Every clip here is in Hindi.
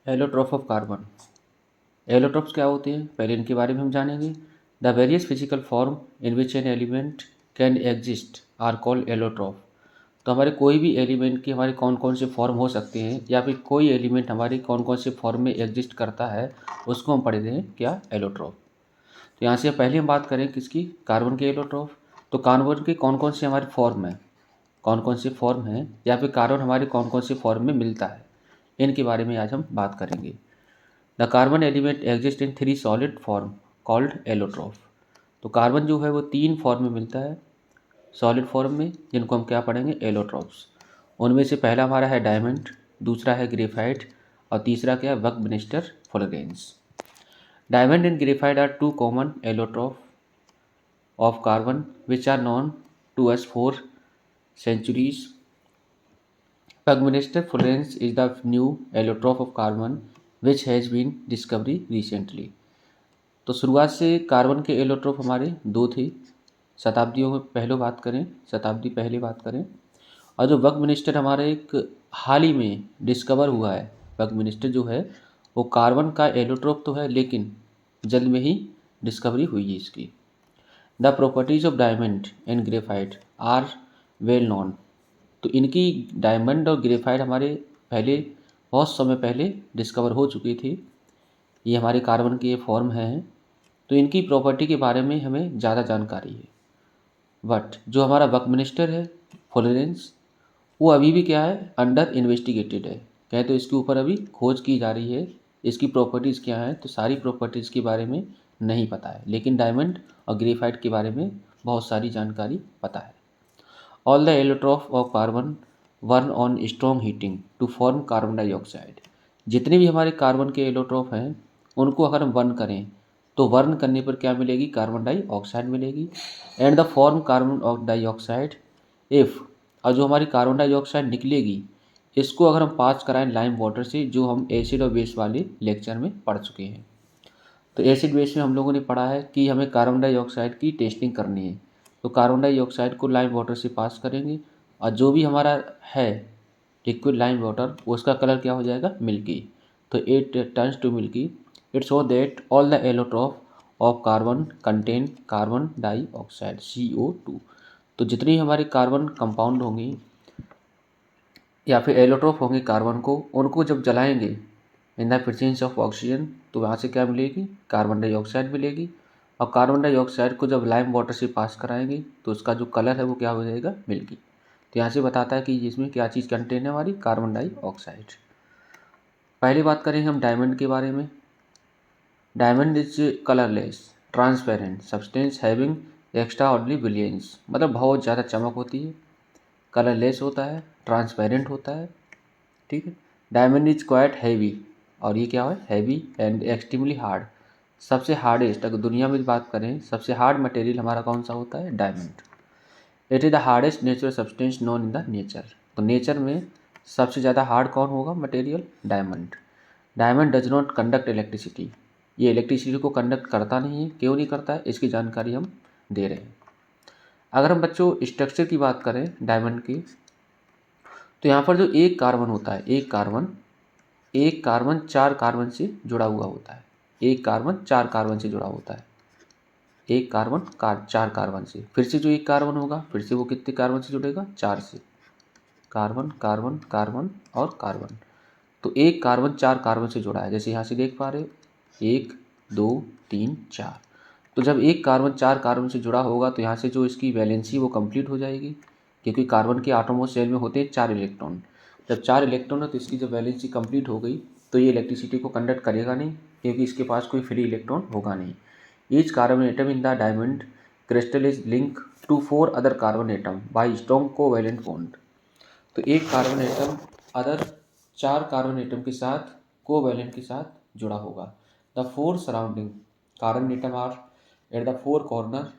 Allotrope of carbon. एलोट्रॉप्स क्या होते हैं, पहले इनके बारे में हम जानेंगे। The various physical form in which an element can exist are called allotrope. तो हमारे कोई भी एलिमेंट की हमारे कौन कौन से फॉर्म हो सकते हैं, या फिर कोई एलिमेंट हमारे कौन कौन से फॉर्म में एग्जिस्ट करता है, उसको हम पढ़ते हैं क्या, एलोट्रॉप। तो यहाँ से पहले हम बात करें किसकी, कार्बन के एलोट्रॉप। तो कार्बन के कौन कौन से हमारे फॉर्म हैं, कौन कौन से फॉर्म हैं, या फिर कार्बन हमारे कौन कौन से फॉर्म में मिलता है, इनके बारे में आज हम बात करेंगे। The carbon element exist in 3 solid form called allotrope. तो कार्बन जो है वो 3 फॉर्म में मिलता है सॉलिड फॉर्म में, जिनको हम क्या पढ़ेंगे, एलोट्रॉप्स। उनमें से पहला हमारा है डायमंड, दूसरा है ग्रेफाइट, और तीसरा क्या है, buckminster fullerenes. Diamond and graphite are 2 common allotrope of carbon which are known to us for centuries. Pugmalister fullerens is the new allotrope of carbon which has been discovered recently. तो शुरुआत से कार्बन के एलोट्रोप हमारे 2 थे, शताब्दियों में पहले बात करें, शताब्दी पहले बात करें। और जो बकमिस्टर हमारा एक हाल ही में डिस्कवर हुआ है, बकमिस्टर जो है वो कार्बन का एलोट्रोप तो है, लेकिन जल्द में ही डिस्कवरी हुई है इसकी। The properties of diamond and graphite are well known. तो इनकी डायमंड और ग्रेफाइट हमारे पहले बहुत समय पहले डिस्कवर हो चुकी थी, ये हमारे कार्बन के फॉर्म हैं। तो इनकी प्रॉपर्टी के बारे में हमें ज़्यादा जानकारी है, बट जो हमारा बकमिस्टर है फ्लोरेंस, वो अभी भी क्या है, अंडर इन्वेस्टिगेटेड है। कहें तो इसके ऊपर अभी खोज की जा रही है, इसकी प्रॉपर्टीज़ क्या हैं, तो सारी प्रॉपर्टीज़ के बारे में नहीं पता है, लेकिन डायमंड और ग्रेफाइट के बारे में बहुत सारी जानकारी पता है। All the allotropes of carbon burn on strong heating to form carbon dioxide. जितने भी हमारे कार्बन के एलोट्रोप हैं, उनको अगर हम बर्न करें तो बर्न करने पर क्या मिलेगी, कार्बन डाइऑक्साइड मिलेगी। And the form carbon dioxide if, और जो हमारी कार्बन डाइऑक्साइड निकलेगी, इसको अगर हम पास कराएं लाइम वाटर से, जो हम एसिड और बेस वाले लेक्चर में पढ़ चुके हैं। तो एसिड बेस में हम लोगों ने पढ़ा है कि हमें कार्बन डाइऑक्साइड की टेस्टिंग करनी है। तो कार्बन डाइऑक्साइड को लाइम वाटर से पास करेंगे, और जो भी हमारा है लिक्विड लाइम वाटर, उसका कलर क्या हो जाएगा, मिल्की। तो it turns to milky. It show that all the allotrope of carbon contain carbon dioxide CO2। तो जितनी हमारे कार्बन कंपाउंड होंगी या फिर एलोट्रोप होंगे कार्बन को, उनको जब जलाएंगे in the presence of oxygen, तो वहाँ से क्या मिलेगी, कार्बन डाइऑक्साइड मिलेगी। और कार्बन डाइऑक्साइड को जब लाइम वाटर से पास कराएंगे, तो उसका जो कलर है वो क्या हो जाएगा, मिल्की। तो यहाँ से बताता है कि इसमें क्या चीज़ कंटेन है, हमारी कार्बन डाइऑक्साइड। पहले बात करेंगे हम डायमंड के बारे में। Diamond is colourless transparent substance having extra ordinary brilliance. मतलब बहुत ज़्यादा चमक होती है, कलरलेस होता है, ट्रांसपेरेंट होता है, ठीक है। डायमंड इज क्वाइट हैवी, और ये क्या है, हैवी एंड एक्सट्रीमली हार्ड। सबसे हार्डेस्ट, अगर दुनिया में बात करें सबसे हार्ड मटेरियल हमारा कौन सा होता है, diamond. It is the hardest natural substance known in the nature. तो नेचर में सबसे ज़्यादा हार्ड कौन होगा material, diamond. Diamond does not conduct electricity. ये इलेक्ट्रिसिटी को कंडक्ट करता नहीं है, क्यों नहीं करता है, इसकी जानकारी हम दे रहे हैं। अगर हम बच्चों स्ट्रक्चर की बात करें डायमंड की, तो यहाँ पर जो एक कार्बन होता है, एक कार्बन 4 कार्बन से जुड़ा हुआ होता है। एक कार्बन 4 कार्बन से जुड़ा होता है, एक कार्बन 4 कार्बन से। फिर से जो एक कार्बन होगा, फिर से वो कितने कार्बन से जुड़ेगा, 4 से। कार्बन कार्बन कार्बन और कार्बन। तो एक कार्बन 4 कार्बन से जुड़ा है, जैसे यहाँ से देख पा रहे हो, 1 2 3 4। तो जब एक कार्बन 4 कार्बन से जुड़ा होगा, तो यहाँ से जो इसकी वैलेंसी वो कंप्लीट हो जाएगी, क्योंकि कार्बन के आटम और सेल में होते हैं 4 इलेक्ट्रॉन। जब 4 इलेक्ट्रॉन है, तो इसकी जब वैलेंसी कंप्लीट हो गई, तो ये इलेक्ट्रिसिटी को कंडक्ट करेगा नहीं, क्योंकि इसके पास कोई फ्री इलेक्ट्रॉन होगा नहीं। Each carbon atom in the diamond crystal is link to 4 other carbon atom by strong covalent bond. तो एक carbon atom other 4 carbon atom के साथ कोवैलेंट के साथ जुड़ा होगा। The 4 surrounding carbon atom are at the 4 corner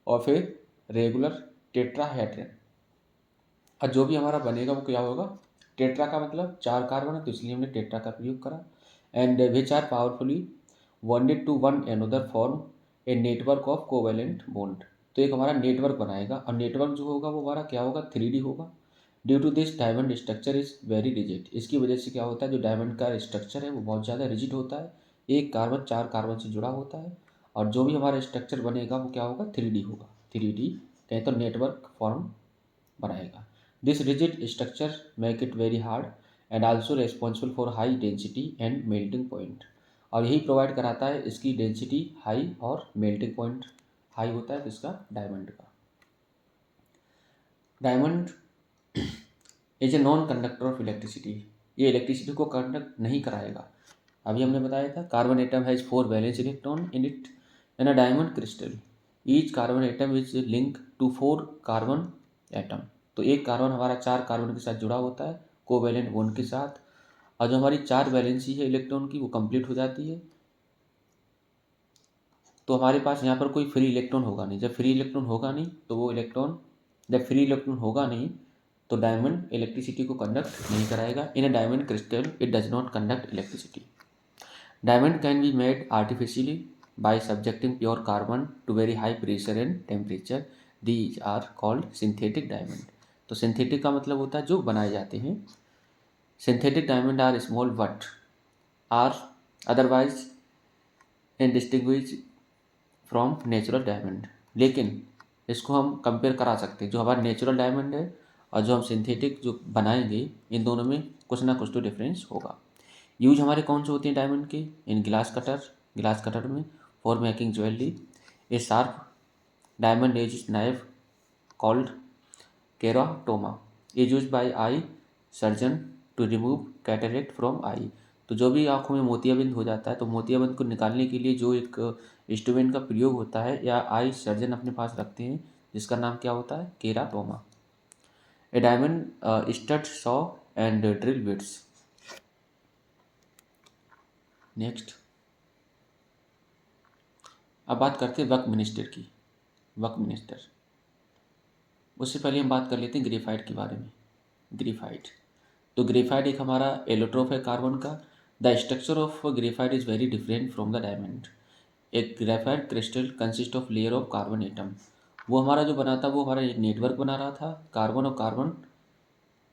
of a regular tetrahedron. और जो भी हमारा बनेगा वो क्या होगा, टेट्रा का मतलब 4 कार्बन है, तो इसलिए हमने टेट्रा का प्रयोग करा। And which are powerfully bonded to one another form a network of covalent bond. तो एक हमारा नेटवर्क बनाएगा, और नेटवर्क जो होगा वो हमारा क्या होगा, 3D होगा। Due to this diamond structure is very rigid. इसकी वजह से क्या होता है, जो डायमंड का स्ट्रक्चर है वो बहुत ज़्यादा रिजिड होता है। एक कार्बन 4 कार्बन से जुड़ा होता है और जो भी हमारा स्ट्रक्चर बनेगा वो क्या होगा, 3D होगा। 3D कहें तो नेटवर्क फॉर्म बनाएगा। This rigid structure make it very hard and also responsible for high density and melting point. और यही प्रोवाइड कराता है, इसकी डेंसिटी हाई और मेल्टिंग पॉइंट हाई होता है किसका, डायमंड का। Diamond is a non conductor of electricity. ये इलेक्ट्रिसिटी को कंडक्ट नहीं कराएगा। अभी हमने बताया था carbon atom has 4 valence electron in it in a diamond crystal. Each carbon atom is link to 4 carbon atom. तो एक कार्बन हमारा 4 कार्बन के साथ जुड़ा होता है कोवैलेंट बॉन्ड के साथ, और जो हमारी 4 वैलेंसी है इलेक्ट्रॉन की वो कंप्लीट हो जाती है। तो हमारे पास यहाँ पर कोई फ्री इलेक्ट्रॉन होगा नहीं। जब फ्री इलेक्ट्रॉन होगा नहीं तो वो इलेक्ट्रॉन, जब फ्री इलेक्ट्रॉन होगा नहीं तो डायमंड इलेक्ट्रिसिटी को कंडक्ट नहीं कराएगा। In a diamond crystal it does not conduct electricity. Diamond can be made artificially by subjecting pure carbon to very high pressure and temperature. These are called synthetic diamond. तो सिंथेटिक का मतलब होता है जो बनाए जाते हैं। Synthetic diamond are small but are otherwise indistinguishable from natural diamond. लेकिन इसको हम कंपेयर करा सकते हैं, जो हमारा नेचुरल डायमंड है और जो हम सिंथेटिक जो बनाएंगे इन दोनों में कुछ ना कुछ तो डिफरेंस होगा। यूज हमारे कौन से होते हैं डायमंड के, इन गिलास कटर में for making jewellery. A sharp diamond edge knife called keratome is use by eye surgeon to remove cataract from eye. तो जो भी आँखों में मोतियाबिंद हो जाता है तो मोतियाबिंद को निकालने के लिए जो एक इंस्ट्रूमेंट का प्रयोग होता है या आई सर्जन अपने पास रखते हैं, जिसका नाम क्या होता है, keratome. A diamond stud saw and drill bits. Next अब बात करते हैं वक मिनिस्टर की। वक मिनिस्टर, उससे पहले हम बात कर लेते हैं ग्रेफाइट के बारे में। ग्रेफाइट, तो ग्रेफाइट एक हमारा एलोट्रोप है कार्बन का। The structure of graphite is very different from the diamond. एक graphite crystal consist of layer of carbon atom. वो हमारा जो बना था वो हमारा एक नेटवर्क बना रहा था, कार्बन और कार्बन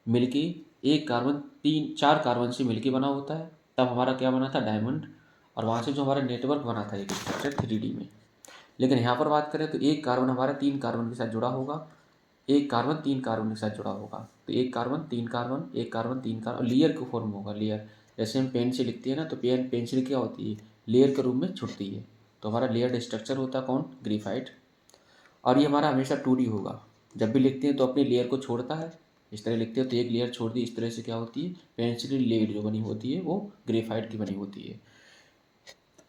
मिलके, एक कार्बन 3-4 कार्बन से मिलके बना होता है, तब हमारा क्या बना था, डायमंड। और वहाँ से जो हमारा नेटवर्क बना था एक स्ट्रक्चर 3D में। लेकिन यहाँ पर बात करें तो एक कार्बन हमारा 3 कार्बन के साथ जुड़ा होगा, एक कार्बन 3 कार्बन के साथ जुड़ा होगा। तो एक कार्बन 3 कार्बन, एक कार्बन 3 कार्बन, लेयर का फॉर्म होगा, लेयर। जैसे हम पेन से लिखते हैं ना, तो पेंसिल क्या होती है, लेयर के रूप में छुटती है। तो हमारा लेयर्ड स्ट्रक्चर होता है कौन, ग्रेफाइट। और ये हमारा हमेशा 2D होगा। जब भी लिखते हैं तो अपनी लेयर को छोड़ता है, इस तरह लिखते हैं तो एक लेयर छोड़ दी, इस तरह से क्या होती है, पेंसिल लेड जो बनी होती है वो ग्रेफाइट की बनी होती है।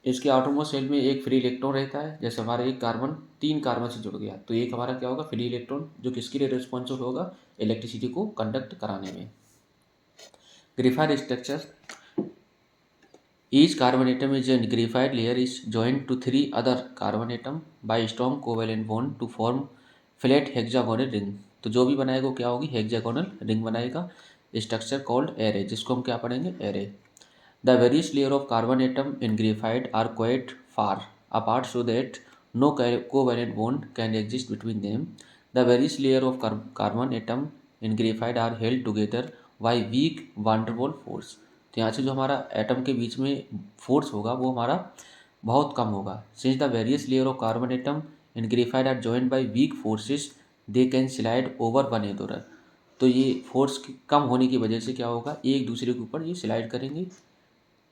इसके आउटरमोस्ट शेल में एक फ्री इलेक्ट्रॉन रहता है। जैसे हमारा एक कार्बन 3 कार्बन से जुड़ गया तो एक हमारा क्या होगा, फ्री इलेक्ट्रॉन, जो किसके लिए रिस्पॉन्सिबल होगा, इलेक्ट्रिसिटी को कंडक्ट कराने में। Graphite structure, each carbon atom is an graphite layer is joined to 3 other carbon atom by strong covalent bond to form flat hexagonal ring। तो जो भी बनाएगा वो क्या होगी, हेक्सागोनल रिंग बनाएगा। स्ट्रक्चर कॉल्ड एरे, जिसको हम क्या पढ़ेंगे, array. The various layers of carbon atom in graphite are quite far apart so that no covalent bond can exist between them. The various layers of carbon atom in graphite are held together by weak van der Waals force। तो यहाँ से जो हमारा एटम के बीच में फोर्स होगा वो हमारा बहुत कम होगा। Since the various layers of carbon atom in graphite are joined by weak forces, they can slide over one another। तो ये फोर्स कम होने की वजह से क्या होगा, एक दूसरे के ऊपर ये स्लाइड करेंगे।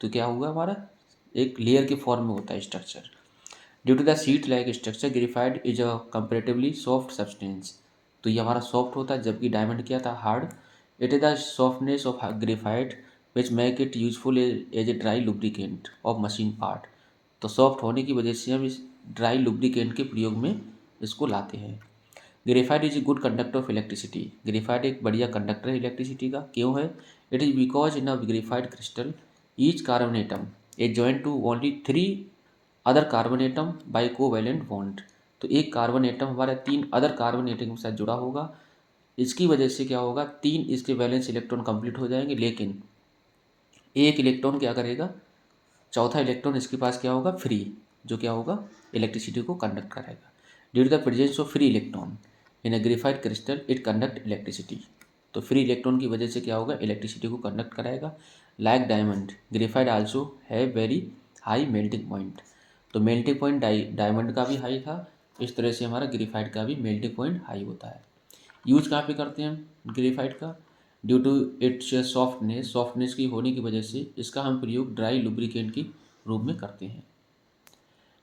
तो क्या होगा, हमारा एक लेयर के फॉर्म में होता है structure. Due to the sheet like structure graphite is a comparatively soft substance. तो ये हमारा सॉफ्ट होता है, जबकि डायमंड क्या था, hard. It is the softness of graphite which make it useful as a dry lubricant of machine part. तो सॉफ्ट होने की वजह से हम इस ड्राई लुब्रिकेंट के प्रयोग में इसको लाते हैं। Graphite is a good conductor of electricity. Graphite एक बढ़िया कंडक्टर है इलेक्ट्रिसिटी का। क्यों है, it is because in a graphite crystal each carbon atom is joined to only 3 other carbon atom by covalent bond. तो एक कार्बन एटम हमारा 3 अदर कार्बन एटम के साथ जुड़ा होगा। इसकी वजह से क्या होगा, 3 इसके वैलेंस इलेक्ट्रॉन कंप्लीट हो जाएंगे, लेकिन एक इलेक्ट्रॉन क्या करेगा, चौथा इलेक्ट्रॉन इसके पास क्या होगा, फ्री, जो क्या होगा, इलेक्ट्रिसिटी को कंडक्ट करेगा। Due to the presence of free electron in a graphite crystal it conduct electricity. तो फ्री इलेक्ट्रॉन की वजह से क्या होगा, इलेक्ट्रिसिटी को कंडक्ट कराएगा। Like diamond graphite also have very high melting point. तो मेल्टिंग पॉइंट डायमंड का भी हाई था, इस तरह से हमारा ग्रेफाइट का भी मेल्टिंग पॉइंट हाई होता है। यूज कहाँ पे करते हैं हम ग्रेफाइट का, ड्यू टू इट्स सॉफ्टनेस की होने की वजह से इसका हम प्रयोग ड्राई लुब्रिकेंट की रूप में करते हैं।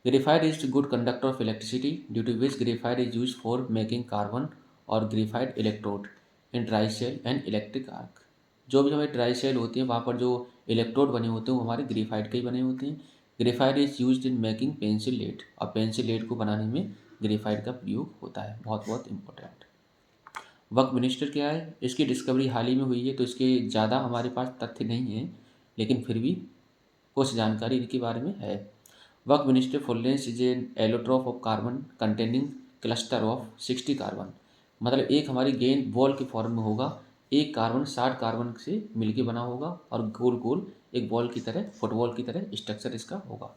Graphite is good conductor of electricity due to which graphite is use for making carbon और graphite electrode in dry cell and electric arc. जो भी हमारे ड्राई सेल होती है वहाँ पर जो इलेक्ट्रोड बने होते हैं वो हमारे ग्रेफाइट के ही बने होते हैं। Graphite is use in making pencil lead, और पेंसिल लेड को बनाने में ग्रेफाइट का प्रयोग होता है। बहुत बहुत इंपॉर्टेंट। वर्क मिनिस्टर क्या है, इसकी डिस्कवरी हाल ही में हुई है, तो इसके ज़्यादा हमारे पास तथ्य नहीं है, लेकिन फिर भी कुछ जानकारी इनके बारे में है। Buckminster fullerenes is an allotrope of carbon containing cluster of 60 carbon. मतलब एक हमारी गेंद बॉल के फॉर्म में होगा, एक कार्बन 60 कार्बन से मिलके बना होगा और गोल गोल एक बॉल की तरह, फुटबॉल की तरह स्ट्रक्चर इसका होगा।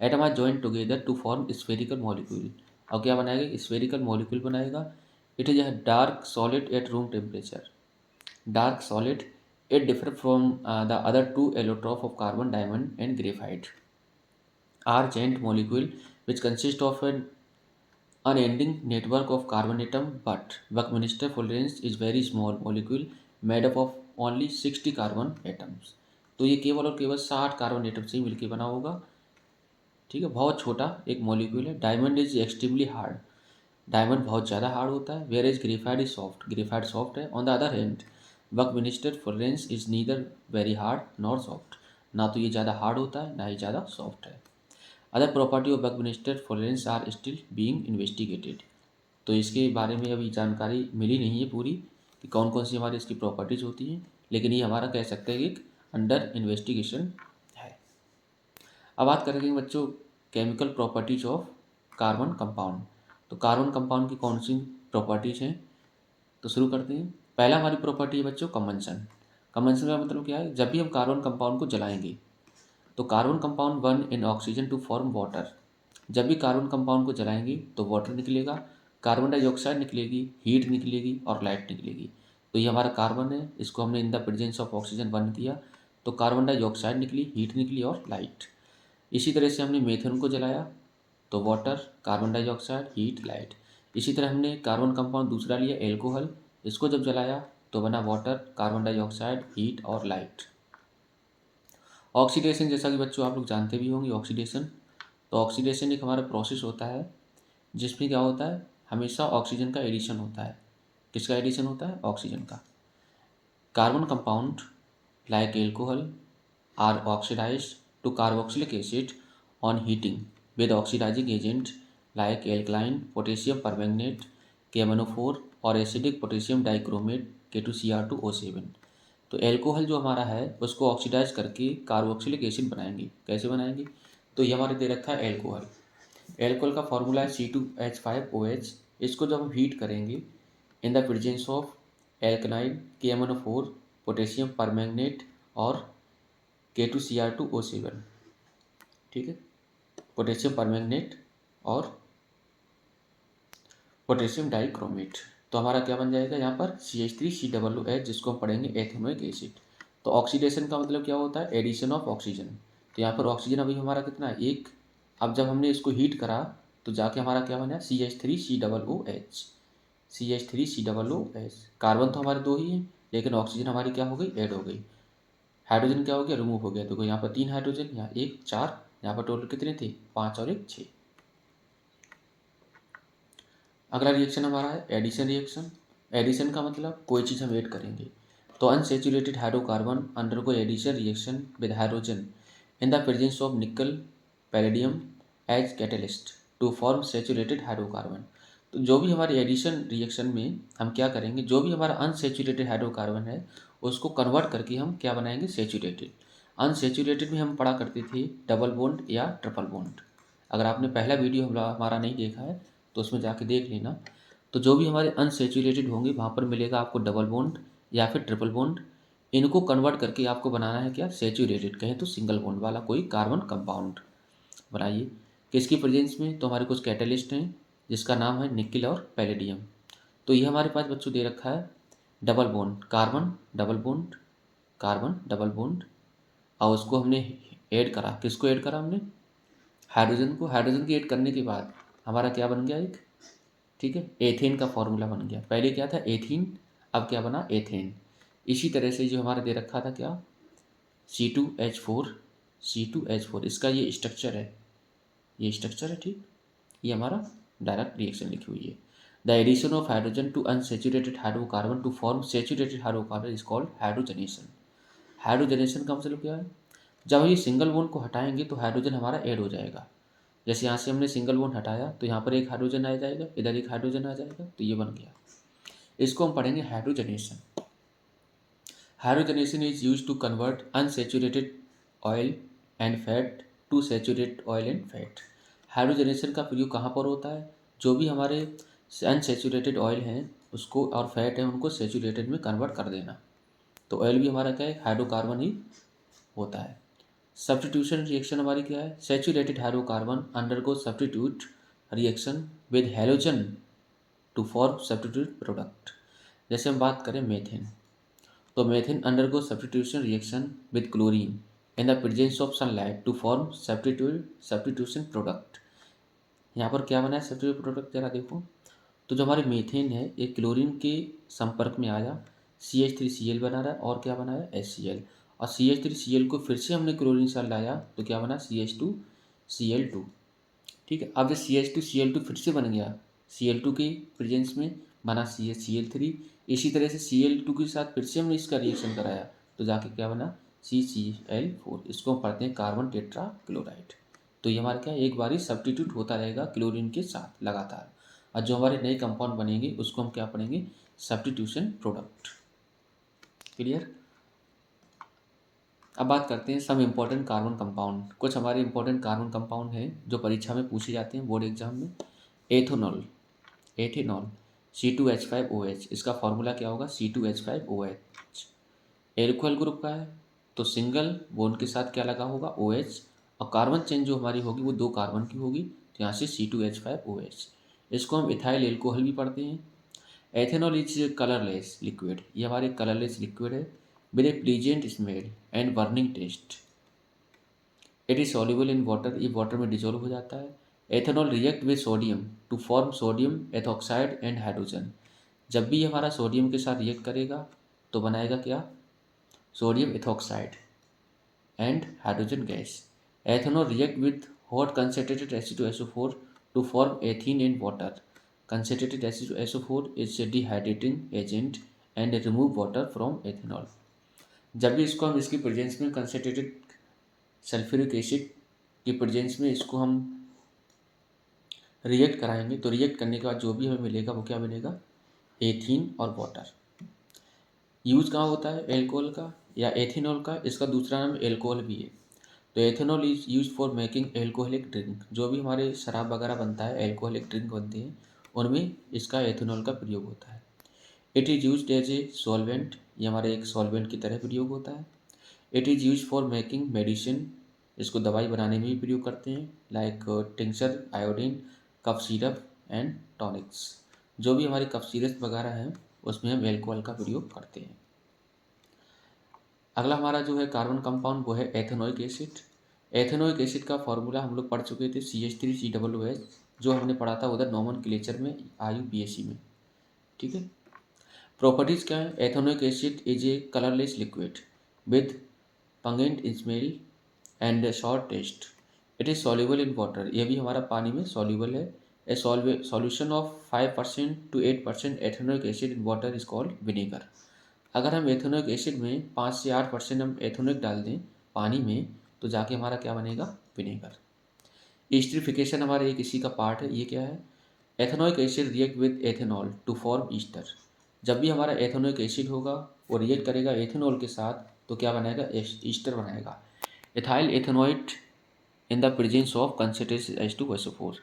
Atom are joint together to form spherical molecule. और क्या बनाएगा, स्फेरिकल मॉलिक्यूल बनाएगा। It is a dark solid at room temperature. Dark solid, it differs from the other two allotropes of carbon, diamond and graphite. Are giant molecule which consist of an unending network of carbon atom, but Buckminster fullerene is very small molecule made up of only 60 carbon atoms. तो ये केवल और केवल 60 कार्बन एटम से ही मिलकर बना होगा। ठीक है, बहुत छोटा एक मॉलिक्यूल है। Diamond is extremely hard, diamond बहुत ज़्यादा हार्ड होता है। Whereas graphite is soft, graphite soft है। On the other hand buckminster fullerenes is neither very hard nor soft, ना तो ये ज़्यादा हार्ड होता है ना ही ज़्यादा सॉफ्ट है। Other property of buckminster fullerenes are still being investigated. तो इसके बारे में अभी जानकारी मिली नहीं है पूरी कि कौन कौन सी हमारी इसकी प्रॉपर्टीज़ होती हैं, लेकिन ये हमारा कह सकते हैं कि एक अंडर इन्वेस्टिगेशन है। अब बात करेंगे बच्चों chemical properties of carbon compound. तो कार्बन कंपाउंड की कौन सी प्रॉपर्टीज़ हैं, तो शुरू करते हैं। पहला हमारी प्रॉपर्टी है बच्चों कंबंशन। कंबंशन का मतलब क्या है, जब भी हम कार्बन कंपाउंड को जलाएंगे तो carbon compound burn in oxygen to form water. जब भी कार्बन कंपाउंड को जलाएंगे तो वाटर निकलेगा, कार्बन डाइऑक्साइड निकलेगी, हीट निकलेगी और लाइट निकलेगी। तो ये हमारा कार्बन है, इसको हमने इन the presence of oxygen burn किया तो कार्बन डाइऑक्साइड निकली, हीट निकली और लाइट। इसी तरह से हमने मेथेन को जलाया तो water, carbon dioxide, heat, light. इसी तरह हमने कार्बन कंपाउंड दूसरा लिया एल्कोहल, इसको जब जलाया तो बना वाटर, कार्बन डाइऑक्साइड, हीट और लाइट। ऑक्सीडेशन जैसा कि बच्चों आप लोग जानते भी होंगे ऑक्सीडेशन। तो ऑक्सीडेशन एक हमारा प्रोसेस होता है जिसमें क्या होता है, हमेशा ऑक्सीजन का एडिशन होता है। किसका एडिशन होता है, ऑक्सीजन का। Carbon compound like alcohol are oxidized to carboxylic acid on heating with oxidizing agent like alkaline potassium permanganate KMnO4 और एसिडिक पोटेशियम डाइक्रोमेट K2Cr2O7। तो एल्कोहल जो हमारा है उसको ऑक्सीडाइज करके कार्बोक्सिलिक एसिड बनाएंगे। कैसे बनाएंगे, तो ये हमारे दे रखा है एल्कोहल। एल्कोहल का फॉर्मूला है C2H5OH। इसको जब हम हीट करेंगे इन द प्रेजेंस ऑफ एल्कनाइन KMnO4 पोटेशियम परमैंगनेट और K2Cr2O7। ठीक है, पोटेशियम परमैंगनेट और पोटेशियम डाइक्रोमेट। तो हमारा क्या बन जाएगा यहाँ पर CH3COOH, जिसको हम पढ़ेंगे एथेनोइक एसिड। तो ऑक्सीडेशन का मतलब क्या होता है, एडिशन ऑफ ऑक्सीजन। तो यहाँ पर ऑक्सीजन अभी हमारा कितना है, एक। अब जब हमने इसको हीट करा तो जाके हमारा क्या बना CH3COOH। CH3COOH। कार्बन तो हमारे दो ही हैं, लेकिन ऑक्सीजन हमारी क्या हो गई, ऐड हो गई। हाइड्रोजन क्या हो गया, रिमूव हो गया। देखो यहाँ पर 3 हाइड्रोजन, यहाँ 1 4, यहाँ पर टोटल कितने थे, 5 और 1 6। अगला रिएक्शन हमारा है एडिशन रिएक्शन। एडिशन का मतलब कोई चीज़ हम ऐड करेंगे। तो unsaturated hydrocarbon undergo addition reaction with hydrogen in the presence of nickel palladium as catalyst to form saturated hydrocarbon. तो जो भी हमारी एडिशन रिएक्शन में हम क्या करेंगे, जो भी हमारा अनसेचुरेटेड हाइड्रोकार्बन है उसको कन्वर्ट करके हम क्या बनाएंगे, सेचुरेटेड। अनसेचुरेटेड में हम पढ़ा करते थे डबल बॉन्ड या ट्रिपल बॉन्ड। अगर आपने पहला वीडियो हमारा नहीं देखा है तो उसमें जाके देख लेना। तो जो भी हमारे अनसेचुरेटेड होंगे वहाँ पर मिलेगा आपको डबल बॉन्ड या फिर ट्रिपल बॉन्ड। इनको कन्वर्ट करके आपको बनाना है क्या, सेचुरेटेड, कहें तो सिंगल बॉन्ड वाला कोई कार्बन कंपाउंड बनाइए। किसकी प्रेजेंस में, तो हमारे कुछ कैटलिस्ट हैं जिसका नाम है निकिल और पैलेडियम। तो ये हमारे पास बच्चों दे रखा है double bond carbon double bond carbon double bond, और उसको हमने ऐड करा, किसको ऐड करा हमने, हाइड्रोजन को। हाइड्रोजन की ऐड करने के बाद हमारा क्या बन गया एक, ठीक है, एथेन का फॉर्मूला बन गया। पहले क्या था एथीन, अब क्या बना एथेन। इसी तरह से जो हमारा दे रखा था क्या, C2H4, C2H4, इसका ये स्ट्रक्चर है, ये स्ट्रक्चर है, ठीक। ये हमारा डायरेक्ट रिएक्शन लिखी हुई है। The addition of hydrogen to unsaturated hydrocarbon to form saturated hydrocarbon is called hydrogenation. Hydrogenation का मतलब क्या है, जब ये सिंगल बॉन्ड को हटाएंगे तो हाइड्रोजन हमारा ऐड हो जाएगा। जैसे यहाँ से हमने सिंगल बॉन्ड हटाया तो यहाँ पर एक हाइड्रोजन आ जाएगा, इधर एक हाइड्रोजन आ जाएगा, तो ये बन गया। इसको हम पढ़ेंगे hydrogenation. Hydrogenation is use to convert unsaturated oil and fat to saturated oil and fat. Hydrogenation का प्रयोग कहाँ पर होता है, जो भी हमारे अनसेचुरेटेड ऑयल हैं उसको और फैट हैं उनको सेचुरेटेड में कन्वर्ट कर देना। तो ऑयल भी हमारा क्या है, हाइड्रोकार्बन ही होता है। सब्स्टिट्यूशन रिएक्शन हमारी क्या है, saturated hydrocarbon undergo substitute reaction with halogen to form substitute product. जैसे हम बात करें मेथेन, तो methane undergo substitution reaction with chlorine in the presence of sunlight to form substitution product. यहाँ पर क्या बना है सब्स्टिट्यूट प्रोडक्ट, जरा देखो। तो जो हमारे मीथेन है ये क्लोरीन के संपर्क में आया, CH3Cl बना रहा है, और क्या बना है HCl, और CH3Cl को फिर से हमने क्लोरीन से लाया तो क्या बना CH2Cl2, ठीक है। अब जब CH2Cl2 फिर से बन गया Cl2 के प्रेजेंस में, बना CH3। इसी तरह से Cl2 के साथ फिर से हमने इसका रिएक्शन कराया तो जाके क्या बना CCl4। इसको हम पढ़ते हैं कार्बन टेट्रा क्लोराइड। तो ये हमारा क्या एक बार ही सब्स्टिट्यूट होता रहेगा क्लोरीन के साथ लगातार, और जो हमारे नए कंपाउंड बनेंगे उसको हम क्या पढ़ेंगे, सब्स्टिट्यूशन प्रोडक्ट। क्लियर। अब बात करते हैं सम इम्पोर्टेंट कार्बन कंपाउंड। कुछ हमारे इंपॉर्टेंट कार्बन कंपाउंड हैं जो परीक्षा में पूछे जाते हैं बोर्ड एग्जाम में। एथेनॉल, एथेनॉल C2H5OH, इसका फॉर्मूला क्या होगा C2H5OH। एल्कोहल ग्रुप का है तो सिंगल बोन के साथ क्या लगा होगा OH, और कार्बन चेन जो हमारी होगी वो 2 कार्बन की होगी, तो यहाँ से C2H5OH। इसको हम इथाइल एल्कोहल भी पढ़ते हैं। एथेनॉल इज कलरलेस लिक्विड, ये हमारे कलरलेस लिक्विड है with a pleasant smell and burning taste. It is soluble in water, ये वाटर में डिजोल्व हो जाता है। Ethanol react with sodium to form sodium ethoxide and hydrogen. जब भी ये हमारा सोडियम के साथ रिएक्ट करेगा तो बनाएगा क्या, sodium ethoxide and hydrogen gas. Ethanol react with hot concentrated H2SO4 to form ethene and water. Concentrated H2SO4 is dehydrating agent and remove water from ethanol. जब भी इसको हम इसकी प्रेजेंस में कंसनट्रेटेड सल्फ्यूरिक एसिड की प्रेजेंस में इसको हम रिएक्ट कराएंगे तो रिएक्ट करने के बाद जो भी हमें मिलेगा वो क्या मिलेगा, एथीन और वाटर। यूज कहाँ होता है एल्कोहल का या एथेनॉल का, इसका दूसरा नाम एल्कोहल भी है। तो ethanol is use for making alcoholic drink, जो भी हमारे शराब वगैरह बनता है एल्कोहलिक ड्रिंक बनते हैं उनमें इसका एथेनॉल का प्रयोग होता है। It is use as a solvent, ये हमारे एक सॉल्वेंट की तरह प्रयोग होता है। It is use for making medicine, इसको दवाई बनाने में भी प्रयोग करते हैं, like tincture, iodine, cough syrup and tonics. जो भी हमारे कफ सिरप वगैरह हैं उसमें हम एल्कोहल का प्रयोग करते हैं। अगला हमारा जो है कार्बन कंपाउंड वो है एथेनोइक एसिड। एथेनोइक एसिड का फॉर्मूला हम लोग पढ़ चुके थे CH3COOH, जो हमने पढ़ा था उधर नोमेनक्लेचर में IUPAC में, ठीक है। प्रॉपर्टीज़ क्या है, ethanoic acid is a colourless liquid with pungent smell and short taste. It is soluble in water, ये भी हमारा पानी में सॉल्युबल है। A solution of 5% to 8% ethanoic acid in water is called vinegar. अगर हम एथेनोइक एसिड में 5 से 8% हम एथेनोइक डाल दें पानी में तो जाके हमारा क्या बनेगा, विनेगर। ईस्टरिफिकेशन हमारे एक इसी का पार्ट है, ये क्या है, ethanoic acid react with ethanol to form ester. जब भी हमारा एथेनोइक एसिड होगा वो रिएक्ट करेगा एथेनॉल के साथ तो क्या बनाएगा, ईस्टर बनाएगा, ethyl ethanoate in the presence of concentrated H2SO4।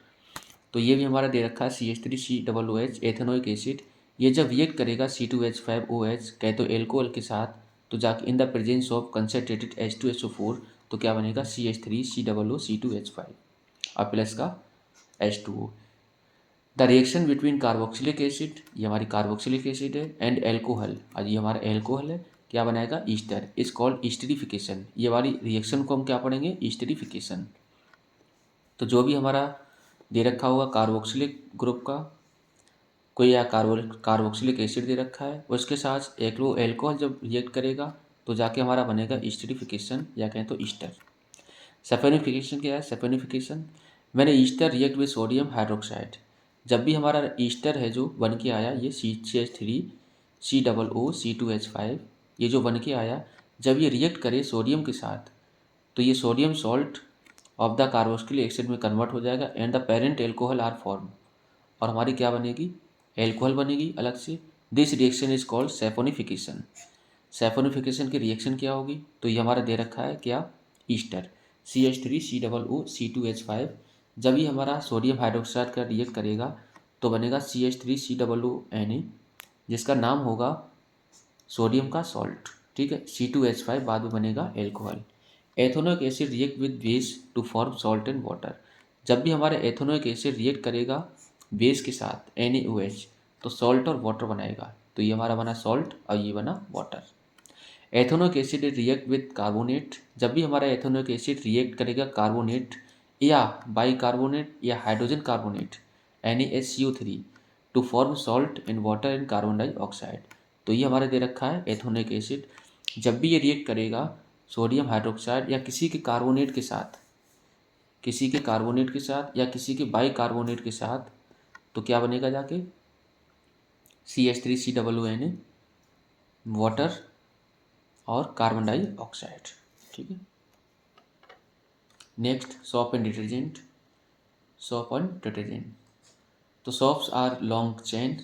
तो ये भी हमारा दे रखा है CH3COOH एथेनोइक एसिड। ये जब रिएक्ट करेगा C2H5OH कहे तो एल्कोहल के साथ तो जाके इन the presence of concentrated H2SO4 तो क्या बनेगा CH3COO C2H5 और प्लस का H2O। The reaction between carboxylic acid, ये हमारी कार्बोक्सिलिक एसिड है, एंड एल्कोहल, और ये हमारा एल्कोहल है, क्या बनाएगा, ईस्टर, इज कॉल्ड ईस्टरिफिकेशन। ये वाली रिएक्शन को हम क्या पढ़ेंगे, ईस्टरिफिकेशन। तो जो भी हमारा दे रखा होगा कार्बोक्सिलिक ग्रुप का कोई या कार्बोक्सिलिक एसिड दे रखा है, उसके साथ एल्कोहल जब रिएक्ट करेगा तो जाके हमारा बनेगा ईस्टरिफिकेशन, या कहें तो ईस्टर। सल्फोनिफिकेशन क्या है, सल्फोनिफिकेशन मैंने Easter react with sodium hydroxide. जब भी हमारा ईस्टर है जो बन के आया, ये CH3COO, C2H5, ये जो बन के आया, जब ये रिएक्ट करे सोडियम के साथ तो ये sodium salt of the carboxylic acid में कन्वर्ट हो जाएगा and the parent alcohol are form, और हमारी क्या बनेगी, एल्कोहल बनेगी अलग से। This reaction is called saponification. Saponification की रिएक्शन क्या होगी, तो ये हमारा दे रखा है क्या, ईस्टर, CH3COO, C2H5। जब ये हमारा सोडियम हाइड्रोक्साइड का रिएक्ट करेगा तो बनेगा CH3COONA, जिसका नाम होगा सोडियम का सॉल्ट, ठीक है। C2H5 बाद में बनेगा alcohol. Ethanoic acid react with base to form salt and water. जब भी हमारा एथेनोइक एसिड रिएक्ट करेगा बेस के साथ NaOH, तो सॉल्ट और वाटर बनाएगा, तो ये हमारा बना सॉल्ट और ये बना water. Ethanoic acid react with carbonate. जब भी हमारा एथेनोइक एसिड रिएक्ट करेगा कार्बोनेट या बाइकार्बोनेट या hydrogen carbonate NaHCO3 to form salt in water and carbon dioxide, तो ये हमारे दे रखा है एथेनोइक एसिड। जब भी ये रिएक्ट करेगा सोडियम हाइड्रोक्साइड या किसी के कार्बोनेट के साथ, किसी के कार्बोनेट के साथ या किसी के बाइकार्बोनेट के साथ, तो क्या बनेगा जाके, CH3COONA, वाटर और कार्बन डाइऑक्साइड, ठीक है। Next, soap and detergent. Soap and detergent, तो soaps are long chain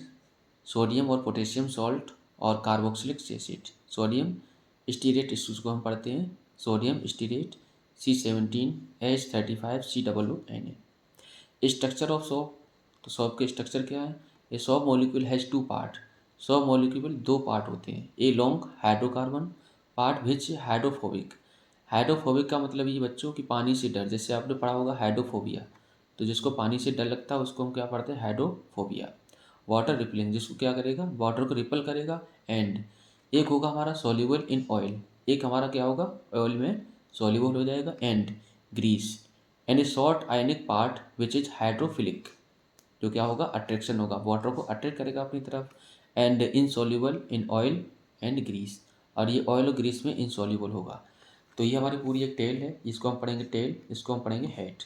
sodium और पोटेशियम सॉल्ट और कार्बोक्सिलिक एसिड। सोडियम स्टीरेट, इसको हम पढ़ते हैं sodium stearate, C17H35COONA। Structure of soap, तो सोप के स्ट्रक्चर क्या है, a soap molecule has two part. Soap molecule दो पार्ट होते हैं, a long hydrocarbon part which hydrophobic. Hydrophobic का मतलब ये बच्चों कि पानी से डर, जैसे आपने पढ़ा होगा हाइड्रोफोबिया, तो जिसको पानी से डर लगता है उसको हम क्या पढ़ते हैं, हाइड्रोफोबिया। वाटर रिपेलिंग, जिसको क्या करेगा, वाटर को रिपल करेगा। एंड एक होगा हमारा सॉल्युबल इन ऑयल, एक हमारा क्या होगा, ऑयल में सॉल्युबल हो जाएगा। And grease, and a short ionic part which is hydrophilic, जो क्या होगा, अट्रैक्शन होगा, वाटर को अट्रैक्ट करेगा अपनी तरफ। And insoluble in oil and grease, और ये ऑयल और ग्रीस में इनसॉल्युबल होगा। तो ये हमारी पूरी एक टेल है, इसको हम पढ़ेंगे टेल, इसको हम पढ़ेंगे हेड।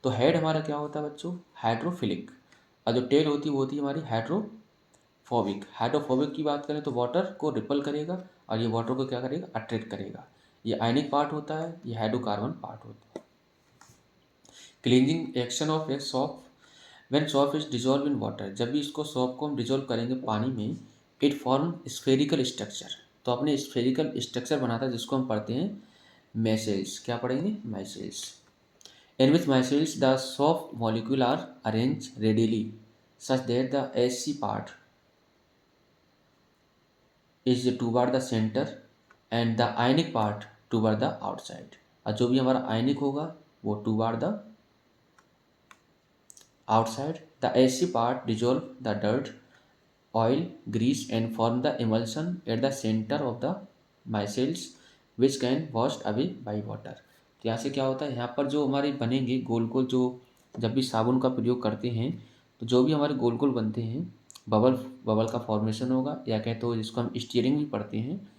तो हेड हमारा क्या होता है बच्चों, हाइड्रोफिलिक, और जो टेल होती है वो होती है हमारी हाइड्रोफोबिक। हाइड्रोफोबिक की बात करें तो वाटर को रिपल करेगा और ये वाटर को क्या करेगा, अट्रैक्ट करेगा। ये आयनिक पार्ट होता है, ये हाइड्रोकार्बन पार्ट होता है। Cleansing action of A shop, when shop is dissolve in water, जब भी इसको सॉप को हम डिजॉल्व करेंगे पानी में, इट फॉर्म स्फेरिकल स्ट्रक्चर, तो अपने स्फेरिकल स्ट्रक्चर बनाता है, जिसको हम पढ़ते हैं मैसेल्स। क्या पढ़ेंगे, micelles. In which micelles the soft molecule are arrange readily such that the SC part is toward the centre and the ionic part toward the outside, और जो भी हमारा आयनिक होगा वो toward the outside. The SC part dissolve the dirt, oil, grease and form the emulsion at the center of the micelles which can washed away by water. तो यहाँ से क्या होता है, यहाँ पर जो हमारे बनेंगे गोल गोल, जो जब भी साबुन का प्रयोग करते हैं तो जो भी हमारे गोल गोल बनते हैं, बबल बबल का फॉर्मेशन होगा, या कहते हो जिसको हम स्टीयरिंग भी पढ़ते हैं।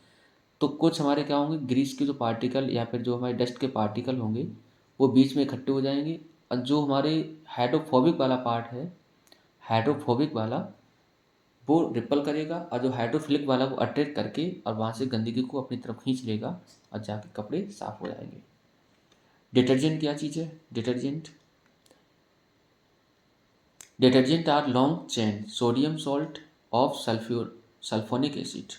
तो कुछ हमारे क्या होंगे, ग्रीस के जो पार्टिकल या फिर जो हमारे डस्ट के पार्टिकल होंगे वो बीच में इकट्ठे हो जाएंगे, और जो हमारे हाइड्रोफोबिक वाला पार्ट है, हाइड्रोफोबिक वाला, वो रिपल करेगा, और जो हाइड्रोफिलिक वाला वो अट्रैक्ट करके और वहाँ से गंदगी को अपनी तरफ खींच लेगा और जाके कपड़े साफ हो जाएंगे। डिटर्जेंट क्या चीज़ है, detergent, detergent are long chain sodium salt of sulphonic acid.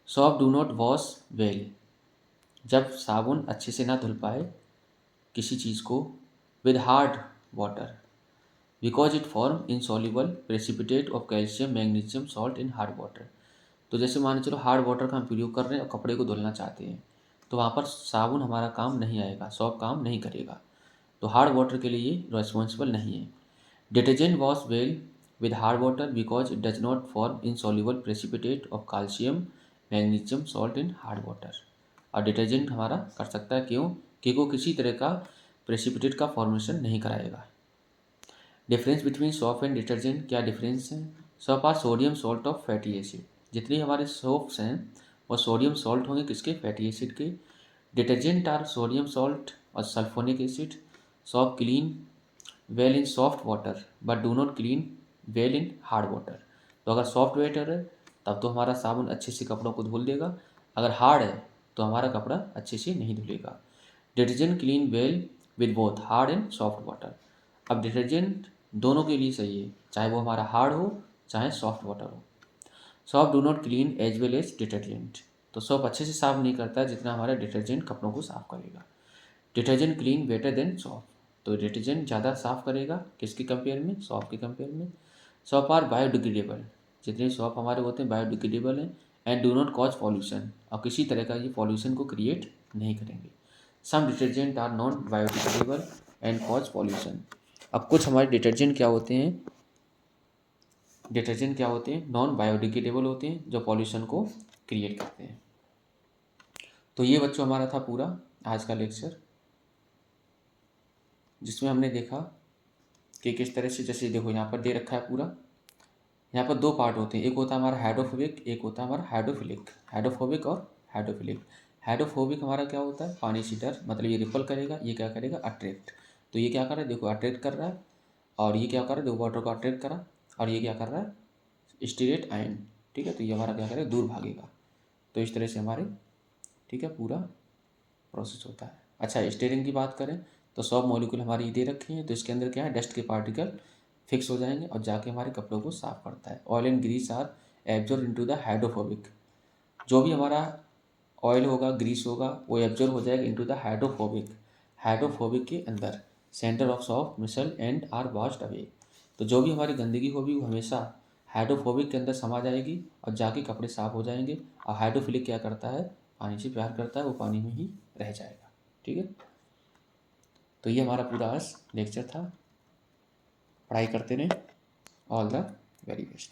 Soap do not wash well, जब साबुन अच्छे से ना धुल पाए किसी चीज़ को with hard water, because it form insoluble precipitate of calcium magnesium salt in hard water. तो जैसे मान चलो हार्ड वाटर का हम प्रयोग कर रहे हैं और कपड़े को धुलना चाहते हैं, तो वहाँ पर साबुन हमारा काम नहीं आएगा, सॉप काम नहीं करेगा, तो हार्ड वाटर के लिए ये रिस्पॉन्सिबल नहीं है। Detergent wash well with hard water because it does not form insoluble precipitate of calcium magnesium salt in hard water. और डिटर्जेंट हमारा कर सकता है क्यों कि वो किसी तरह का प्रेसिपिटेट का फॉर्मेशन नहीं कराएगा। Difference between soap and detergent, क्या डिफरेंस है? Soap are sodium salt of fatty acid, जितने हमारे सोप्स हैं वो सोडियम सॉल्ट होंगे किसके? फैटी एसिड के। डिटर्जेंट आर सोडियम सॉल्ट और sulphonic acid. Soap clean well in soft water but do not clean well in hard water. तो अगर सॉफ्ट वाटर है तब तो हमारा साबुन अच्छे से कपड़ों को धुल देगा, अगर हार्ड है तो हमारा कपड़ा अच्छे से नहीं धुलेगा। Detergent clean well with both hard and soft water. अब डिटर्जेंट दोनों के लिए सही है, चाहे वो हमारा हार्ड हो चाहे सॉफ्ट वाटर हो। Soap do not clean as well as detergent, तो सोप अच्छे से साफ नहीं करता है जितना हमारा डिटर्जेंट कपड़ों को साफ करेगा। Detergent clean better than soap, तो डिटर्जेंट ज़्यादा साफ करेगा किसके कंपेयर में? सोप के कंपेयर में। सोप आर बायोडिग्रेडेबल, जितने सोप हमारे होते हैं बायोडिग्रेडेबल हैं। And do not cause pollution, और किसी तरह का ये पॉल्यूशन को क्रिएट नहीं करेंगे। Some detergent are non biodegradable and cause pollution. अब कुछ हमारे डिटर्जेंट क्या होते हैं? डिटर्जेंट क्या होते हैं? नॉन बायोडिग्रेडेबल होते हैं, जो पॉल्यूशन को क्रिएट करते हैं। तो ये बच्चों हमारा था पूरा आज का लेक्चर, जिसमें हमने देखा कि किस तरह से, जैसे देखो यहाँ पर दे रखा है पूरा, यहाँ पर दो पार्ट होते हैं, एक होता है हमारा हाइड्रोफोबिक, एक होता है हमारा हाइड्रोफिलिक। हाइड्रोफोबिक और हाइड्रोफिलिक। हाइड्रोफोबिक हमारा क्या होता है? पानी से डर, मतलब ये रिपल करेगा, ये क्या करेगा? अट्रैक्ट। तो ये क्या कर रहा है? देखो अट्रैक्ट कर रहा है, और ये क्या कर रहा है? देखो वाटर को अट्रैक्ट करा, और ये क्या कर रहा है? Stearate ion. ठीक है, तो ये हमारा क्या करेगा? दूर भागेगा। तो इस तरह से हमारे, ठीक है, पूरा प्रोसेस होता है। अच्छा, स्टीयरिंग की बात करें तो 100 मॉलिक्यूल हमारी दे रखे हैं, तो इसके अंदर क्या है? डस्ट के पार्टिकल फिक्स हो जाएंगे और जाके हमारे कपड़ों को साफ करता है। Oil and grease are absorb into the hydrophobic, जो भी हमारा ऑयल होगा ग्रीस होगा वो एब्जॉर्ब हो जाएगा इनटू द हाइड्रोफोबिक। हाइड्रोफोबिक के अंदर centre of soft micelle and are washed away, तो जो भी हमारी गंदगी होगी वो हमेशा हाइड्रोफोबिक के अंदर समा जाएगी और जाके कपड़े साफ हो जाएंगे। और हाइड्रोफिलिक क्या करता है? पानी से प्यार करता है, वो पानी में ही रह जाएगा। ठीक है, तो ये हमारा पूरा आज लेक्चर था। पढ़ाई करते रहें। All the very best.